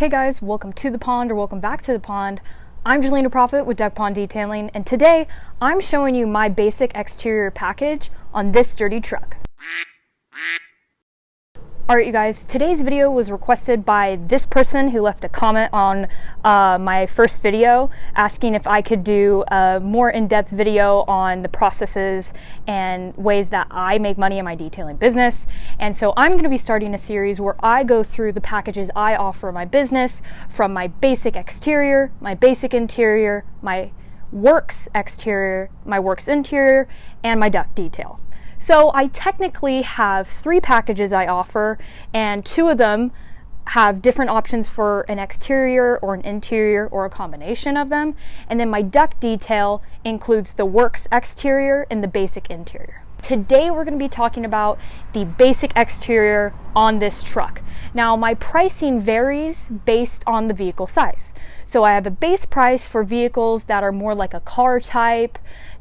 Hey guys, welcome to the pond, or welcome back to the pond. I'm Jelena Prophet with Duck Pond Detailing, and today I'm showing you my basic exterior package on this sturdy truck. Alright you guys, today's video was requested by this person who left a comment on my first video asking if I could do a more in-depth video on the processes and ways that I make money in my detailing business. And so I'm going to be starting a series where I go through the packages I offer in my business, from my basic exterior, my basic interior, my works exterior, my works interior, and my duck detail. So I technically have 3 packages I offer, and 2 of them have different options for an exterior or an interior or a combination of them. And then my duck detail includes the works exterior and the basic interior. Today we're going to be talking about the basic exterior on this truck. Now my pricing varies based on the vehicle size. So I have a base price for vehicles that are more like a car type,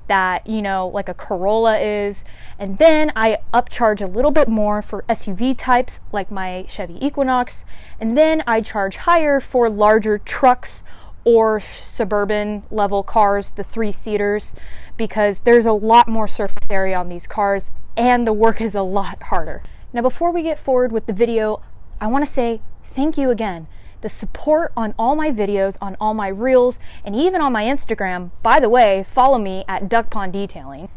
that, you know, like a Corolla is, and then I upcharge a little bit more for SUV types like my Chevy Equinox, and then I charge higher for larger trucks or suburban level cars, the 3-seaters, because there's a lot more surface area on these cars and the work is a lot harder. Now before we get forward with the video, I want to say thank you again. The support on all my videos, on all my reels, and even on my Instagram, by the way, follow me at Duck Pond Detailing,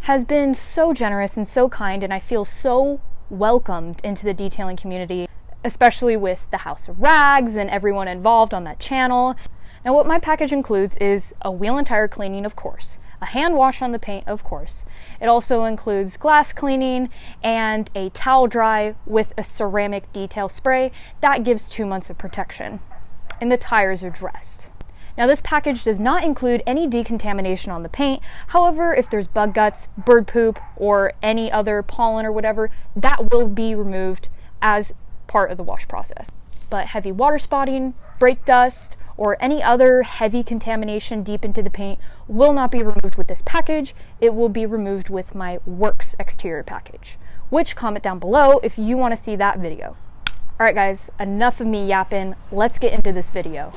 has been so generous and so kind, and I feel so welcomed into the detailing community, especially with the House of Rags and everyone involved on that channel. Now what my package includes is a wheel and tire cleaning, of course, a hand wash on the paint, of course. It also includes glass cleaning and a towel dry with a ceramic detail spray that gives 2 months of protection. And the tires are dressed. Now this package does not include any decontamination on the paint. However, if there's bug guts, bird poop, or any other pollen or whatever, that will be removed as part of the wash process. But heavy water spotting, brake dust, or any other heavy contamination deep into the paint will not be removed with this package. It will be removed with my works exterior package, which comment down below if you want to see that video. Alright guys, enough of me yapping. Let's get into this video.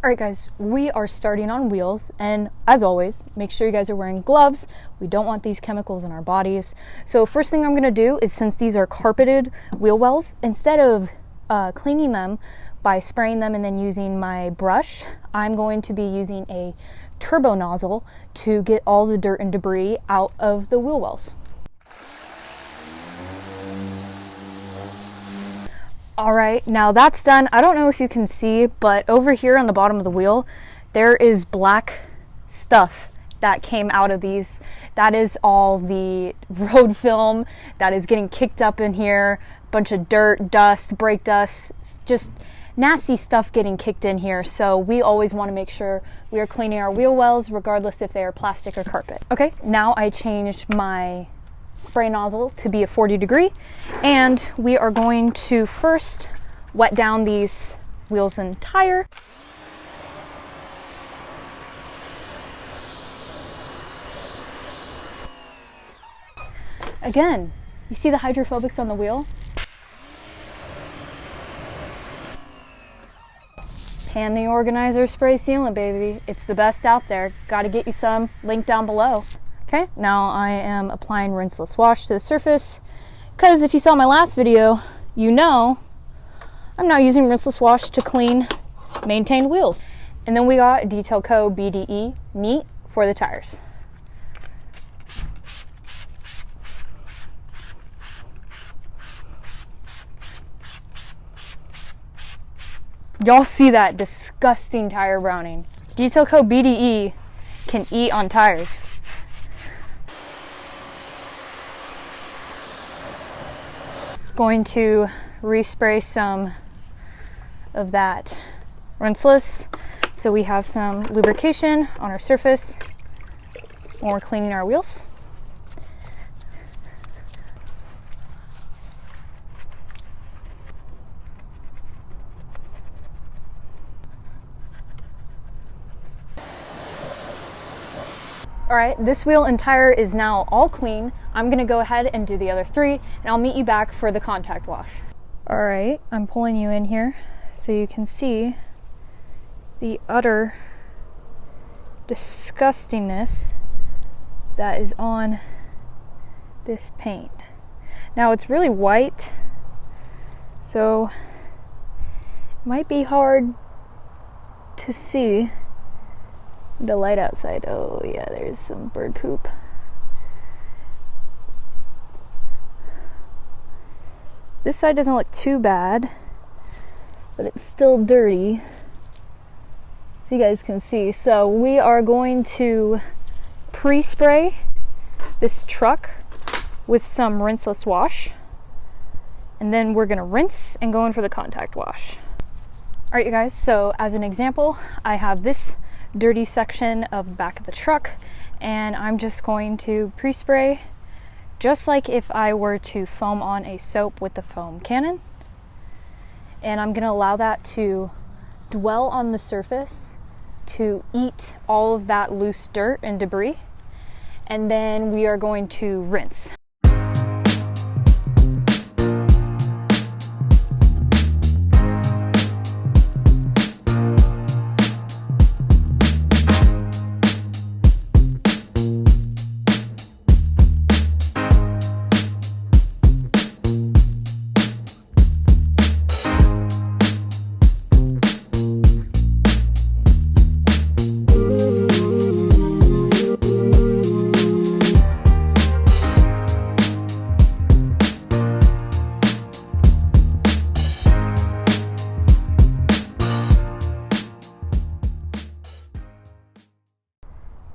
Alright guys, we are starting on wheels, and as always, make sure you guys are wearing gloves. We don't want these chemicals in our bodies. So first thing I'm going to do is, since these are carpeted wheel wells, instead of cleaning them by spraying them and then using my brush, I'm going to be using a turbo nozzle to get all the dirt and debris out of the wheel wells. Alright, now that's done. I don't know if you can see, but over here on the bottom of the wheel, there is black stuff that came out of these. That is all the road film that is getting kicked up in here. Bunch of dirt, dust, brake dust, just nasty stuff getting kicked in here. So we always want to make sure we are cleaning our wheel wells regardless if they are plastic or carpet. Okay, now I changed my spray nozzle to be a 40 degree, and we are going to first wet down these wheels and tire. Again, you see the hydrophobics on the wheel? Pan the organizer spray sealant, baby. It's the best out there. Got to get you some. Link down below. Okay, now I am applying rinseless wash to the surface, because if you saw my last video, you know I'm now using rinseless wash to clean maintained wheels. And then we got Detail Co. BDE Neat for the tires. Y'all see that disgusting tire browning. Detail Co. BDE can eat on tires. Going to respray some of that rinseless so we have some lubrication on our surface when we're cleaning our wheels. All Alright, this wheel and tire is now all clean. I'm going to go ahead and do the other 3, and I'll meet you back for the contact wash. Alright, I'm pulling you in here so you can see the utter disgustingness that is on this paint. Now it's really white, so it might be hard to see the light outside. Oh yeah, there's some bird poop. This side doesn't look too bad, but it's still dirty, so you guys can see. So we are going to pre-spray this truck with some rinseless wash, and then we're gonna rinse and go in for the contact wash. All right, you guys, so as an example, I have this dirty section of the back of the truck, and I'm just going to pre-spray just like if I were to foam on a soap with the foam cannon. And I'm gonna allow that to dwell on the surface to eat all of that loose dirt and debris. And then we are going to rinse.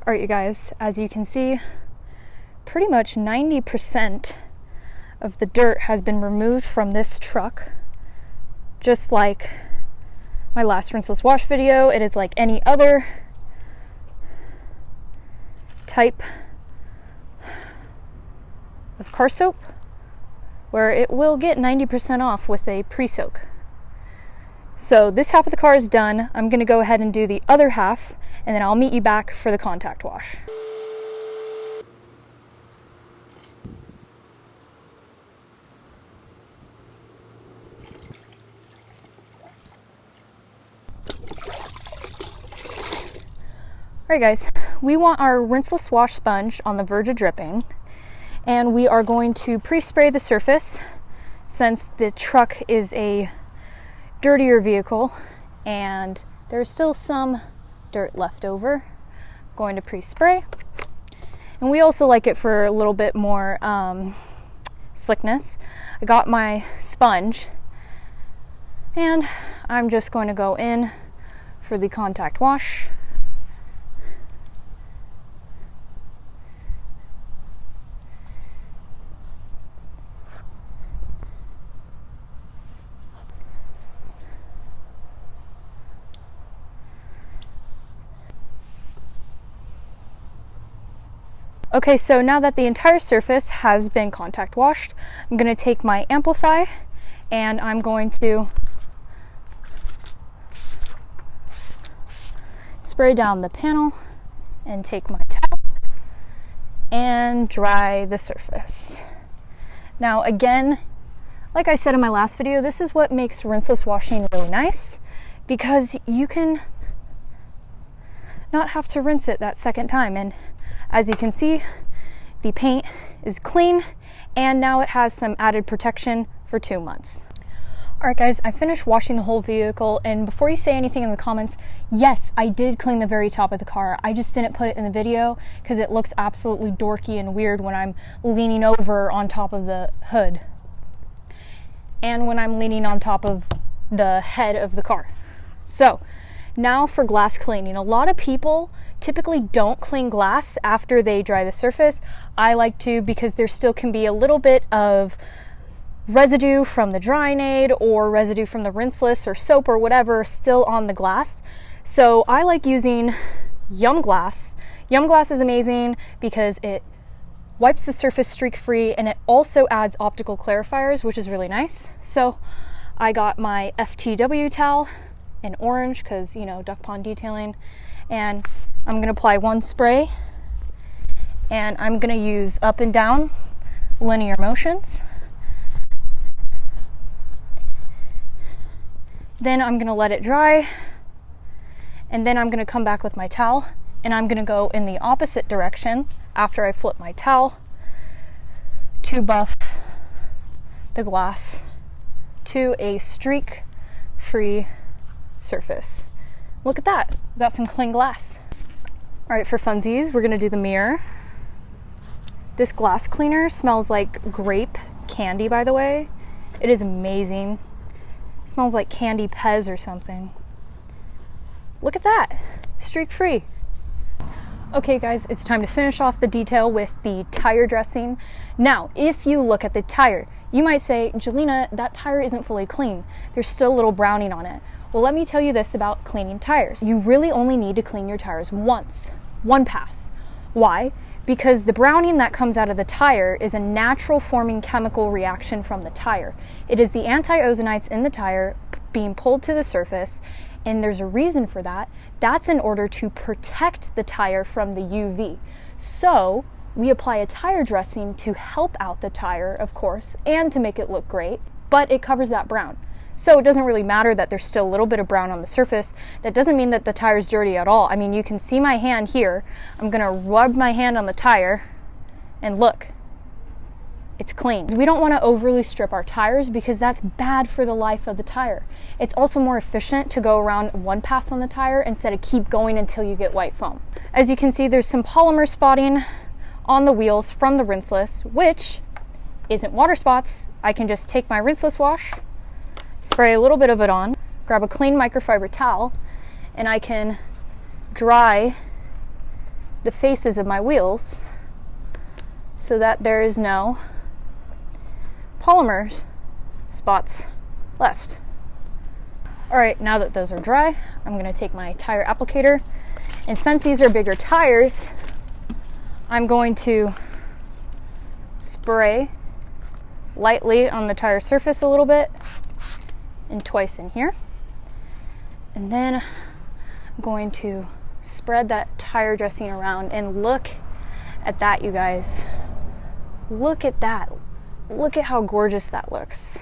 All right, you guys, as you can see, pretty much 90% of the dirt has been removed from this truck. Just like my last rinseless wash video, it is like any other type of car soap, where it will get 90% off with a pre-soak. So this half of the car is done. I'm gonna go ahead and do the other half, and then I'll meet you back for the contact wash. Alright guys, we want our rinseless wash sponge on the verge of dripping, and we are going to pre-spray the surface since the truck is a dirtier vehicle and there's still some dirt left over. I'm going to pre-spray, and we also like it for a little bit more slickness. I got my sponge and I'm just going to go in for the contact wash. Okay, so now that the entire surface has been contact washed, I'm going to take my Amplify and I'm going to spray down the panel and take my towel and dry the surface. Now again, like I said in my last video, this is what makes rinseless washing really nice, because you can not have to rinse it that second time. And as you can see, the paint is clean, and now it has some added protection for 2 months. Alright guys, I finished washing the whole vehicle, and before you say anything in the comments, yes, I did clean the very top of the car. I just didn't put it in the video because it looks absolutely dorky and weird when I'm leaning over on top of the hood and when I'm leaning on top of the head of the car. So now for glass cleaning. A lot of people typically don't clean glass after they dry the surface. I like to, because there still can be a little bit of residue from the drying aid or residue from the rinseless or soap or whatever still on the glass. So I like using Yum Glass. Yum Glass is amazing because it wipes the surface streak free, and it also adds optical clarifiers, which is really nice. So I got my FTW towel in orange because, you know, duck pond detailing, and I'm going to apply one spray and I'm gonna use up and down linear motions. Then I'm gonna let it dry, and then I'm gonna come back with my towel, and I'm gonna go in the opposite direction after I flip my towel to buff the glass to a streak-free surface. Look at that, we've got some clean glass. All right, for funsies, we're gonna do the mirror. This glass cleaner smells like grape candy, by the way. It is amazing. It smells like candy Pez or something. Look at that, streak-free. Okay guys, it's time to finish off the detail with the tire dressing. Now, if you look at the tire, you might say, Jelena, that tire isn't fully clean. There's still a little browning on it. Well, let me tell you this about cleaning tires. You really only need to clean your tires once, one pass. Why? Because the browning that comes out of the tire is a natural forming chemical reaction from the tire. It is the anti-ozonites in the tire being pulled to the surface, and there's a reason for that. That's in order to protect the tire from the UV. So we apply a tire dressing to help out the tire, of course, and to make it look great, but it covers that brown. So it doesn't really matter that there's still a little bit of brown on the surface. That doesn't mean that the tire's dirty at all. I mean, you can see my hand here. I'm gonna rub my hand on the tire, and look, it's clean. We don't wanna overly strip our tires because that's bad for the life of the tire. It's also more efficient to go around one pass on the tire instead of keep going until you get white foam. As you can see, there's some polymer spotting on the wheels from the rinseless, which isn't water spots. I can just take my rinseless wash, spray a little bit of it on, grab a clean microfiber towel, and I can dry the faces of my wheels so that there is no polymer spots left. All right, now that those are dry, I'm gonna take my tire applicator, and since these are bigger tires, I'm going to spray lightly on the tire surface a little bit, and twice in here. And then I'm going to spread that tire dressing around, and look at that, you guys. Look at that. Look at how gorgeous that looks.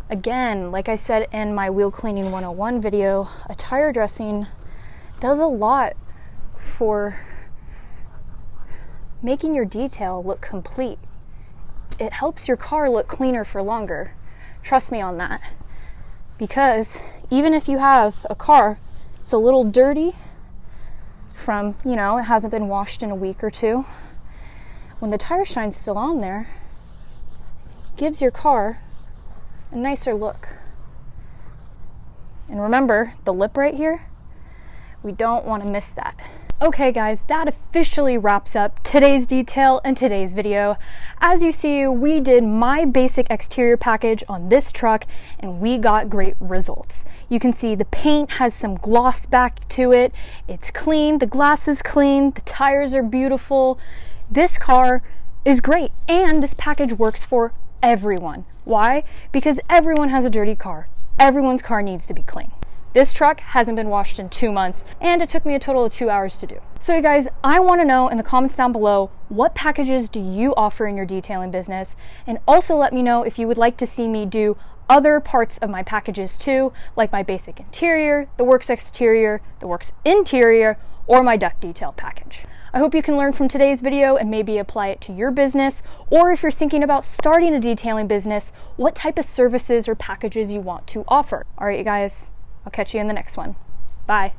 Again, like I said in my Wheel Cleaning 101 video, a tire dressing does a lot for making your detail look complete. It helps your car look cleaner for longer. Trust me on that, because even if you have a car it's a little dirty from, you know, it hasn't been washed in a week or two, when the tire shine's still on there, it gives your car a nicer look. And remember, the lip right here, we don't want to miss that. Okay guys, that officially wraps up today's detail and today's video. As you see, we did my basic exterior package on this truck and we got great results. You can see the paint has some gloss back to it. It's clean, the glass is clean, the tires are beautiful. This car is great, and this package works for everyone. Why? Because everyone has a dirty car. Everyone's car needs to be clean. This truck hasn't been washed in 2 months, and it took me a total of 2 hours to do. So you guys, I want to know in the comments down below, what packages do you offer in your detailing business? And also let me know if you would like to see me do other parts of my packages too, like my basic interior, the works exterior, the works interior, or my duct detail package. I hope you can learn from today's video and maybe apply it to your business, or if you're thinking about starting a detailing business, what type of services or packages you want to offer. All right, you guys, I'll catch you in the next one. Bye.